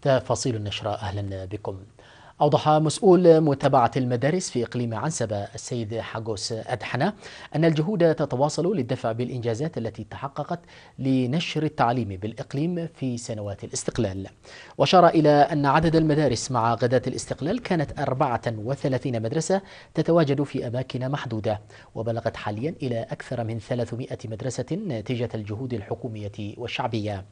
تفاصيل النشرة أهلا بكم. أوضح مسؤول متابعة المدارس في إقليم عنسبة السيد حاجوس أدحنة أن الجهود تتواصل للدفع بالإنجازات التي تحققت لنشر التعليم بالإقليم في سنوات الاستقلال. وأشار إلى أن عدد المدارس مع غداة الاستقلال كانت 34 مدرسة تتواجد في أماكن محدودة، وبلغت حاليا إلى أكثر من 300 مدرسة نتيجة الجهود الحكومية والشعبية.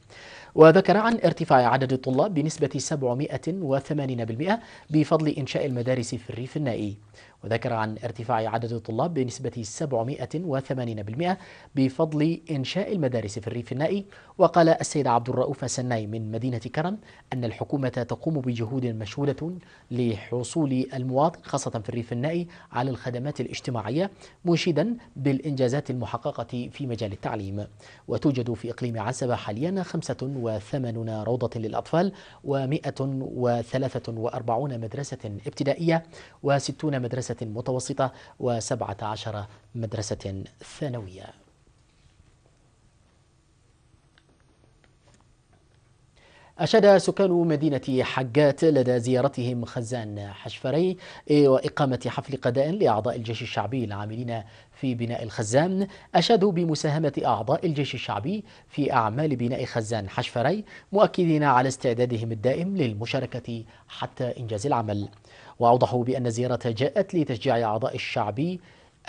وذكر عن ارتفاع عدد الطلاب بنسبة 780% بفضل إنشاء المدارس في الريف النائي. وذكر عن ارتفاع عدد الطلاب بنسبة 780% بفضل إنشاء المدارس في الريف النائي. وقال السيد عبد الرؤوف سناي من مدينة كرم أن الحكومة تقوم بجهود مشهودة لحصول المواطن خاصة في الريف النائي على الخدمات الاجتماعية، مشيدا بالإنجازات المحققة في مجال التعليم. وتوجد في إقليم عنسبة حاليا 85 روضة للأطفال و143 مدرسة ابتدائية و60 مدرسة متوسطة و17 مدرسة ثانوية. أشاد سكان مدينة حجات لدى زيارتهم خزان حشفري وإقامة حفل غداء لأعضاء الجيش الشعبي العاملين في بناء الخزان، أشادوا بمساهمة أعضاء الجيش الشعبي في أعمال بناء خزان حشفري، مؤكدين على استعدادهم الدائم للمشاركة حتى إنجاز العمل. وأوضحوا بأن الزيارة جاءت لتشجيع أعضاء الشعبي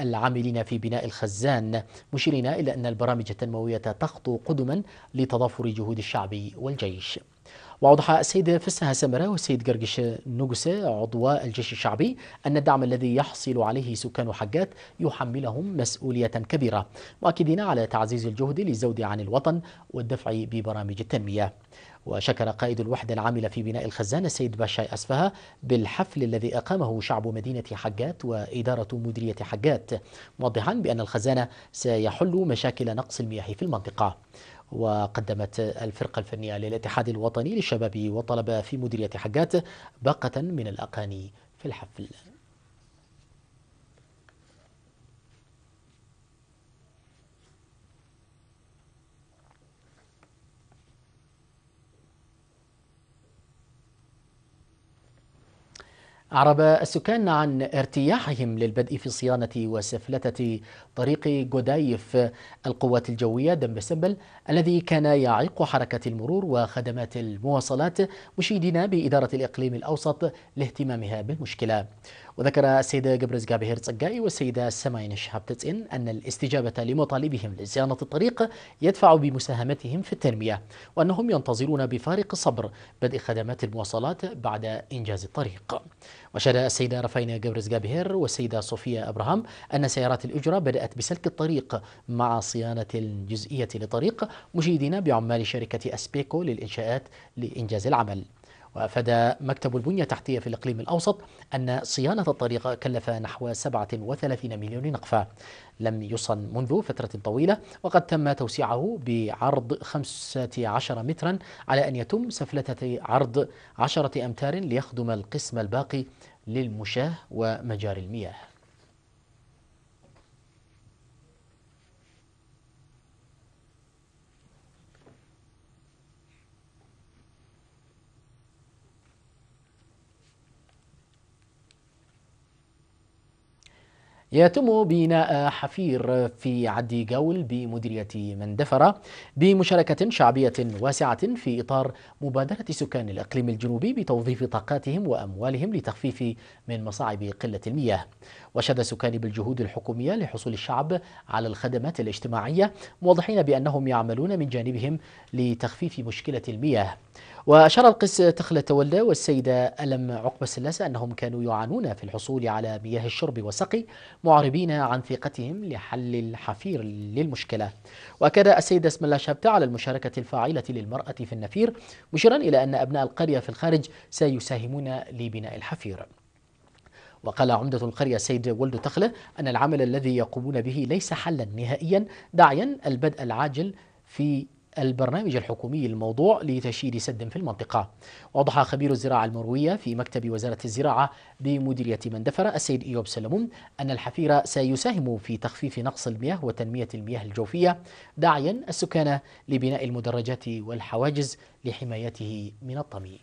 العاملين في بناء الخزان، مشيرين إلى أن البرامج التنموية تخطو قدما لتضافر جهود الشعب والجيش. وأوضح السيد فسح سمرة والسيد قرقش نوغسة عضو الجيش الشعبي أن الدعم الذي يحصل عليه سكان حجات يحملهم مسؤولية كبيرة، مؤكدين على تعزيز الجهد للزود عن الوطن والدفع ببرامج التنمية. وشكر قائد الوحدة العاملة في بناء الخزان السيد باشاي أسفها بالحفل الذي أقامه شعب مدينة حجات وإدارة مديرية حجات، موضحا بأن الخزان سيحل مشاكل نقص المياه في المنطقة. وقدمت الفرقة الفنية للاتحاد الوطني للشباب والطلبة في مديرية حجات باقة من الأغاني في الحفل. أعرب السكان عن ارتياحهم للبدء في صيانة وسفلتة طريق جودايف القوات الجوية دنب سبل الذي كان يعيق حركة المرور وخدمات المواصلات، مشيدين بإدارة الإقليم الأوسط لاهتمامها بالمشكلة. وذكر السيدة قبرز قابهير صقائي والسيدة سماين شهاب تتسين أن الاستجابة لمطالبهم لصيانة الطريق يدفع بمساهمتهم في التنمية، وأنهم ينتظرون بفارق الصبر بدء خدمات المواصلات بعد إنجاز الطريق. وشهد السيدة رفاينة قبرز قابهير والسيدة صوفيا أبراهام أن سيارات الأجرة بدأت بسلك الطريق مع صيانة الجزئية للطريق، مشيدين بعمال شركة أسبيكو للإنشاءات لإنجاز العمل. وأفاد مكتب البنية التحتية في الإقليم الأوسط أن صيانة الطريق كلف نحو 37 مليون نقفة لم يصن منذ فترة طويلة، وقد تم توسيعه بعرض 15 مترا على أن يتم سفلتة عرض 10 أمتار ليخدم القسم الباقي للمشاة ومجاري المياه. يتم بناء حفير في عدي قول بمديرية مندفرة بمشاركة شعبية واسعة في إطار مبادرة سكان الإقليم الجنوبي بتوظيف طاقاتهم وأموالهم لتخفيف من مصاعب قلة المياه. وشد السكان بالجهود الحكومية لحصول الشعب على الخدمات الاجتماعية، موضحين بأنهم يعملون من جانبهم لتخفيف مشكلة المياه. وأشار القس تخلة تولى والسيدة ألم عقبة السلاسة أنهم كانوا يعانون في الحصول على مياه الشرب والسقي، معربين عن ثقتهم لحل الحفير للمشكلة. وأكد السيدة اسم الله شابتة على المشاركة الفاعلة للمرأة في النفير، مشيرا إلى أن أبناء القرية في الخارج سيساهمون لبناء الحفير. وقال عمدة القرية السيد ولد تخلة أن العمل الذي يقومون به ليس حلا نهائيا، داعيا البدء العاجل في البرنامج الحكومي الموضوع لتشييد سد في المنطقة. وأوضح خبير الزراعة المروية في مكتب وزارة الزراعة بمديرية مندفرة السيد إيوب سلمون أن الحفير سيساهم في تخفيف نقص المياه وتنمية المياه الجوفية، داعيا السكان لبناء المدرجات والحواجز لحمايته من الطمي.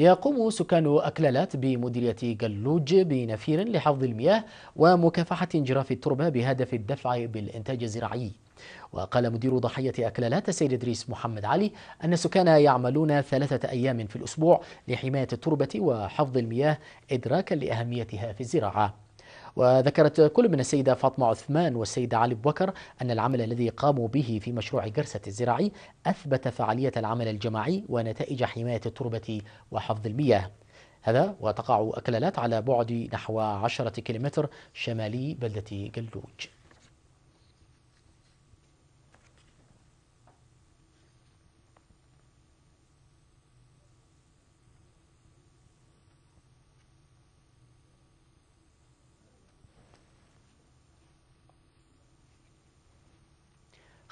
يقوم سكان أكلالات بمديرية قلوج بنفير لحفظ المياه ومكافحة انجراف التربة بهدف الدفع بالإنتاج الزراعي. وقال مدير ضحية أكلالات السيد إدريس محمد علي أن السكان يعملون 3 أيام في الأسبوع لحماية التربة وحفظ المياه إدراكا لأهميتها في الزراعة. وذكرت كل من السيدة فاطمة عثمان والسيدة علي بكر أن العمل الذي قاموا به في مشروع جرسة الزراعي أثبت فعالية العمل الجماعي ونتائج حماية التربة وحفظ المياه. هذا وتقع أكلالات على بعد نحو 10 كيلومتر شمالي بلدة قلوج.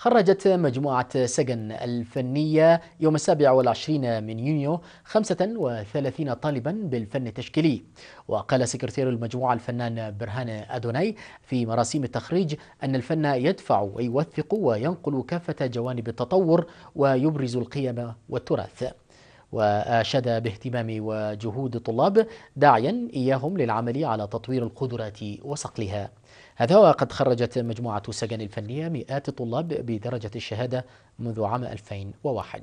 خرجت مجموعة سجن الفنية يوم 27 من يونيو 35 طالبا بالفن التشكيلي. وقال سكرتير المجموعة الفنان برهان أدوني في مراسيم التخريج أن الفن يدفع ويوثق وينقل كافة جوانب التطور ويبرز القيم والتراث. وأشاد باهتمام وجهود الطلاب داعيا إياهم للعمل على تطوير القدرات وصقلها. هذا وقد خرجت مجموعة سجن الفنية مئات الطلاب بدرجة الشهادة منذ عام 2001.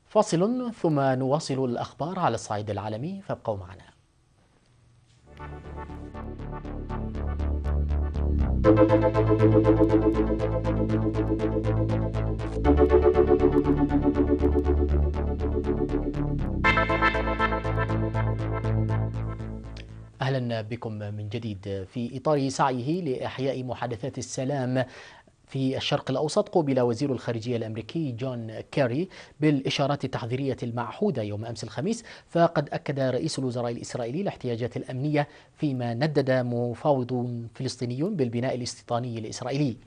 فاصل ثم نواصل الأخبار على الصعيد العالمي، فابقوا معنا. أهلا بكم من جديد. في إطار سعيه لإحياء محادثات السلام في الشرق الأوسط، قوبل وزير الخارجية الأمريكي جون كيري بالإشارات التحذيرية المعهودة يوم أمس الخميس. فقد أكد رئيس الوزراء الإسرائيلي الاحتياجات الأمنية فيما ندد مفاوض فلسطيني بالبناء الاستيطاني الإسرائيلي.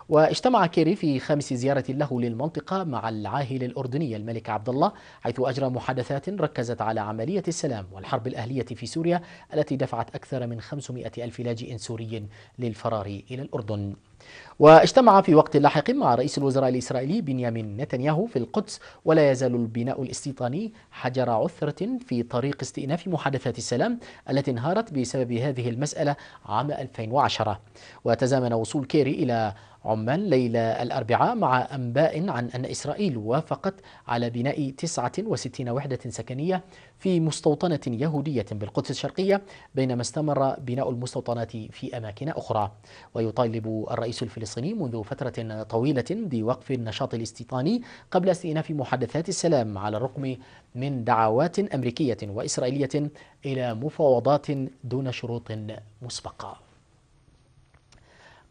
واجتمع كيري في خامس زيارة له للمنطقة مع العاهل الأردني الملك عبد الله، حيث أجرى محادثات ركزت على عملية السلام والحرب الأهلية في سوريا التي دفعت أكثر من 500 ألف لاجئ سوري للفرار إلى الأردن. واجتمع في وقت لاحق مع رئيس الوزراء الإسرائيلي بنيامين نتنياهو في القدس. ولا يزال البناء الاستيطاني حجر عثرة في طريق استئناف محادثات السلام التي انهارت بسبب هذه المسألة عام 2010. وتزامن وصول كيري إلى عمان ليلة الأربعاء مع أنباء عن أن إسرائيل وافقت على بناء 69 وحدة سكنية في مستوطنة يهودية بالقدس الشرقية، بينما استمر بناء المستوطنات في أماكن أخرى. ويطالب الرئيس الفلسطيني منذ فترة طويلة بوقف النشاط الاستيطاني قبل استئناف محادثات السلام، على الرغم من دعوات أمريكية وإسرائيلية إلى مفاوضات دون شروط مسبقة.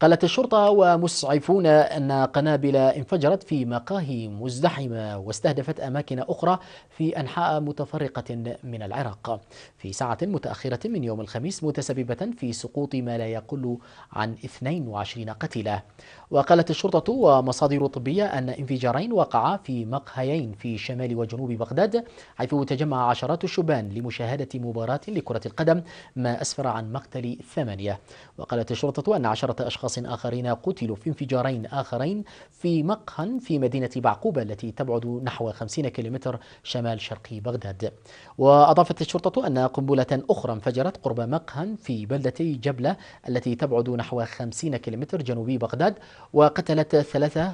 قالت الشرطة ومسعفون أن قنابل انفجرت في مقاهي مزدحمة واستهدفت أماكن أخرى في أنحاء متفرقة من العراق في ساعة متأخرة من يوم الخميس، متسببة في سقوط ما لا يقل عن 22 قتيلة. وقالت الشرطة ومصادر طبية أن انفجارين وقعا في مقهيين في شمال وجنوب بغداد، حيث تجمع عشرات الشبان لمشاهدة مباراة لكرة القدم، ما أسفر عن مقتل 8. وقالت الشرطة أن 10 أشخاص آخرين قتلوا في انفجارين آخرين في مقهى في مدينة بعقوبة التي تبعد نحو 50 كيلومتر شمال شرقي بغداد. وأضافت الشرطة أن قنبلة أخرى انفجرت قرب مقهى في بلدة جبلة التي تبعد نحو 50 كيلومتر جنوبي بغداد وقتلت 3.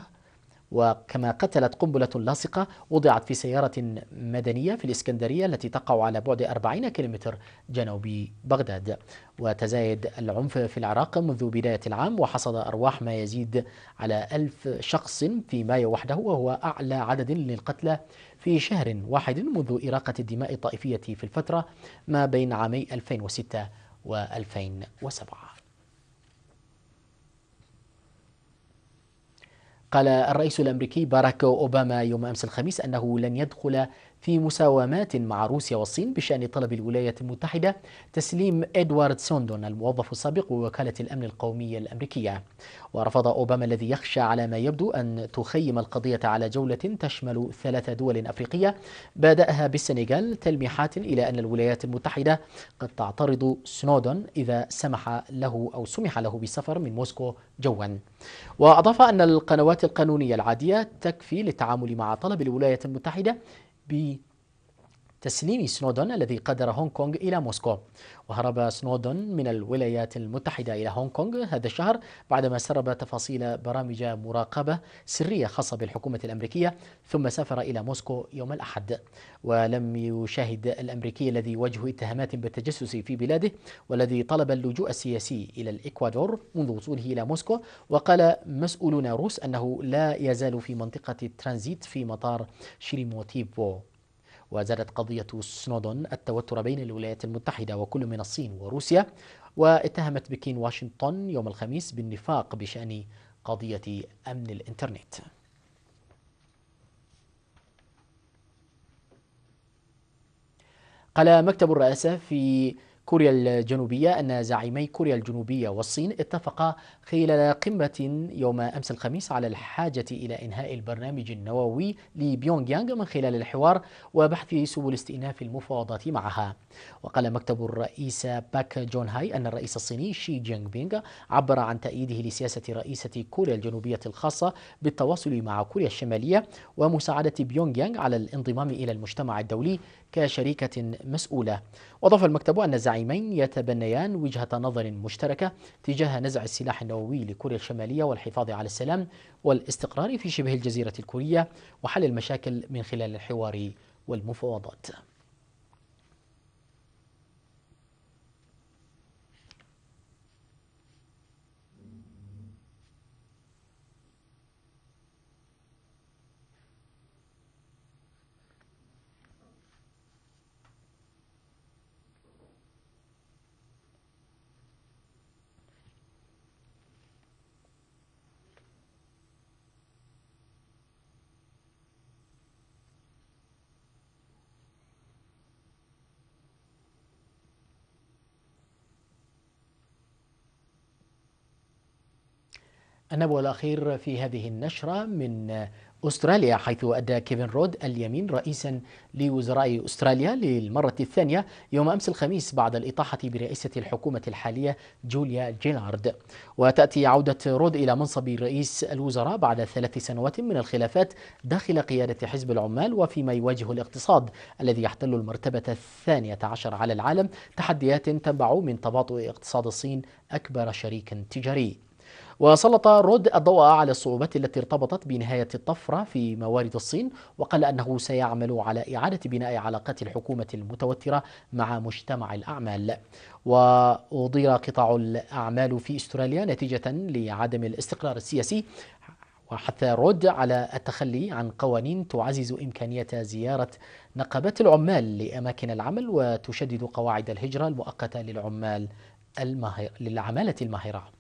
وكما قتلت قنبلة لاصقة وضعت في سيارة مدنية في الإسكندرية التي تقع على بعد 40 كيلومتر جنوب بغداد. وتزايد العنف في العراق منذ بداية العام، وحصد أرواح ما يزيد على 1000 شخص في مايو وحده، وهو أعلى عدد للقتلى في شهر واحد منذ إراقة الدماء الطائفية في الفترة ما بين عامي 2006 و2007. قال الرئيس الأمريكي باراك أوباما يوم أمس الخميس أنه لن يدخل في مساومات مع روسيا والصين بشأن طلب الولايات المتحدة تسليم إدوارد سنودن الموظف السابق بوكالة الأمن القومي الأمريكية. ورفض أوباما الذي يخشى على ما يبدو أن تخيم القضية على جولة تشمل 3 دول أفريقية بدأها بالسنغال تلميحات إلى أن الولايات المتحدة قد تعترض سنودن إذا سمح له بالسفر من موسكو جوا. وأضاف أن القنوات القانونية العادية تكفي للتعامل مع طلب الولايات المتحدة بتسليم سنودن الذي قدر هونغ كونغ إلى موسكو. وهرب سنودن من الولايات المتحدة إلى هونغ كونغ هذا الشهر بعدما سرب تفاصيل برامج مراقبة سرية خاصة بالحكومة الأمريكية، ثم سافر إلى موسكو يوم الأحد. ولم يشاهد الأمريكي الذي يواجه اتهامات بالتجسس في بلاده والذي طلب اللجوء السياسي إلى الإكوادور منذ وصوله إلى موسكو. وقال مسؤولون روس أنه لا يزال في منطقة الترانزيت في مطار شيريموتيفو. وزادت قضية سنودن التوتر بين الولايات المتحدة وكل من الصين وروسيا، واتهمت بكين واشنطن يوم الخميس بالنفاق بشأن قضية أمن الإنترنت. قال مكتب الرئاسة في كوريا الجنوبية أن زعيمي كوريا الجنوبية والصين اتفقا خلال قمة يوم أمس الخميس على الحاجة إلى إنهاء البرنامج النووي لبيونغ يانغ من خلال الحوار وبحث سبل استئناف المفاوضات معها. وقال مكتب الرئيس باك جون هاي أن الرئيس الصيني شي جينغ بينغ عبر عن تأييده لسياسة رئيسة كوريا الجنوبية الخاصة بالتواصل مع كوريا الشمالية ومساعدة بيونغ يانغ على الانضمام إلى المجتمع الدولي كشريكة مسؤولة. وأضاف المكتب أن الزعيمين يتبنيان وجهة نظر مشتركة تجاه نزع السلاح النووي لكوريا الشمالية والحفاظ على السلام والاستقرار في شبه الجزيرة الكورية وحل المشاكل من خلال الحوار والمفاوضات. النبوة الأخير في هذه النشرة من أستراليا، حيث أدى كيفن رود اليمين رئيسا لوزراء أستراليا للمرة الثانية يوم أمس الخميس بعد الإطاحة برئاسة الحكومة الحالية جوليا جيلارد. وتأتي عودة رود إلى منصب رئيس الوزراء بعد 3 سنوات من الخلافات داخل قيادة حزب العمال، وفيما يواجه الاقتصاد الذي يحتل المرتبة 12 على العالم تحديات تنبع من تباطؤ اقتصاد الصين أكبر شريك تجاري. وسلط رود الضوء على الصعوبات التي ارتبطت بنهاية الطفرة في موارد الصين، وقال أنه سيعمل على إعادة بناء علاقات الحكومة المتوترة مع مجتمع الأعمال. وأضير قطاع الأعمال في أستراليا نتيجة لعدم الاستقرار السياسي، وحث رود على التخلي عن قوانين تعزز إمكانية زيارة نقابات العمال لأماكن العمل وتشدد قواعد الهجرة المؤقتة للعمالة الماهرة.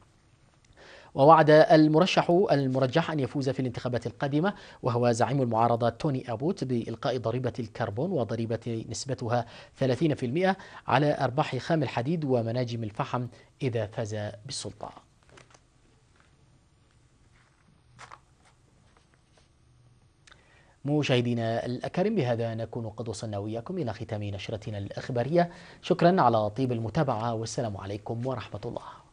ووعد المرجح أن يفوز في الانتخابات القادمة وهو زعيم المعارضة توني أبوت بإلقاء ضريبة الكربون وضريبة نسبتها 30% على أرباح خام الحديد ومناجم الفحم إذا فاز بالسلطة. مشاهدينا الأكارم، بهذا نكون قد وصلنا وإياكم إلى ختام نشرتنا الإخبارية. شكرا على طيب المتابعة، والسلام عليكم ورحمة الله.